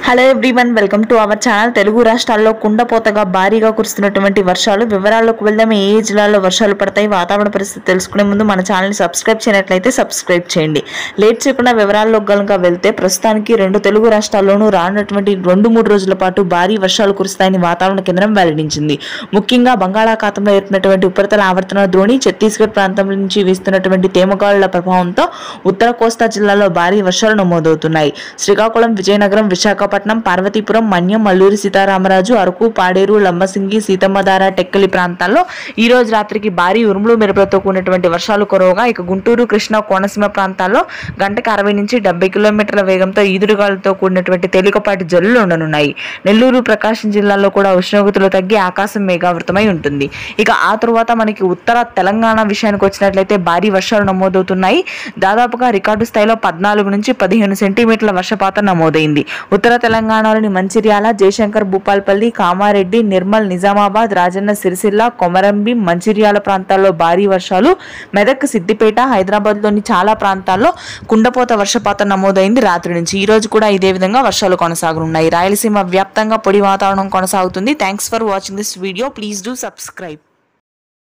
Hello everyone, welcome to our channel. Telugu రాష్ట్రాల్లో కుండపోతగా భారీగా కురుస్తున్నటువంటి వర్షాలు. వివరాల్లోకి వెళ్దాం. ఏ జిల్లాల్లో వర్షాలు పడతాయి, వాతావరణ పరిస్థితి తెలుసుకునే ముందు మన ఛానల్ని సబ్స్క్రైబ్ చేయనట్లయితే సబ్స్క్రైబ్ చేయండి. లేట్ చేయకుండా వివరాల్లోకి గనుక వెళ్తే, ప్రస్తుతానికి రెండు తెలుగు రాష్ట్రాల్లోనూ రానున్నటువంటి 2-3 రోజుల పాటు భారీ వర్షాలు కురుస్తాయని వాతావరణ కేంద్రం వెల్లడించింది. ముఖ్యంగా బంగాళాఖాతంలో ఏర్పడినటువంటి ఉపరితల ఆవర్తన ద్రోణి, ఛత్తీస్గఢ్ ప్రాంతం నుంచి వీస్తున్నటువంటి తేమగాలుల ప్రభావంతో ఉత్తర కోస్తా జిల్లాలో భారీ వర్షాలు నమోదవుతున్నాయి. శ్రీకాకుళం, విజయనగరం, విశాఖపట్నం, పార్వతీపురం, మన్యం, అల్లూరి సీతారామరాజు, అరకు, పాడేరు, లంబసింగి, సీతమ్మధార, టెక్కలి ప్రాంతాల్లో ఈ రోజు రాత్రికి భారీ ఉరుములు మెరుపులతో కూడినటువంటి వర్షాలు కురవగా, ఇక గుంటూరు, కృష్ణా, కోనసీమ ప్రాంతాల్లో గంటకు 60 నుంచి 70 కిలోమీటర్ల వేగంతో ఈదురుగాలులతో కూడినటువంటి తేలికపాటి జల్లులు ఉండనున్నాయి. నెల్లూరు, ప్రకాశం జిల్లాల్లో కూడా ఉష్ణోగ్రతలు తగ్గి ఆకాశం మేఘావృతమై ఉంటుంది. ఇక ఆ తరువాత మనకి ఉత్తర తెలంగాణ విషయానికి వచ్చినట్లయితే భారీ వర్షాలు నమోదవుతున్నాయి. దాదాపుగా రికార్డు స్థాయిలో 14 నుంచి 15 సెంటీమీటర్ల వర్షపాతం నమోదైంది. ఉత్తర తెలంగాణలోని మంచిర్యాల, జయశంకర్, భూపాల్పల్లి, కామారెడ్డి, నిర్మల్, నిజామాబాద్, రాజన్న సిరిసిల్ల, కొమరంభీం, మంచిర్యాల ప్రాంతాల్లో భారీ వర్షాలు. మెదక్, సిద్దిపేట, హైదరాబాద్ లోని చాలా ప్రాంతాల్లో కుండపోత వర్షపాతం నమోదైంది. రాత్రి నుంచి ఈ రోజు కూడా ఇదే విధంగా వర్షాలు కొనసాగనున్నాయి. రాయలసీమ వ్యాప్తంగా పొడి వాతావరణం కొనసాగుతుంది. Thanks for watching this video. Please do subscribe.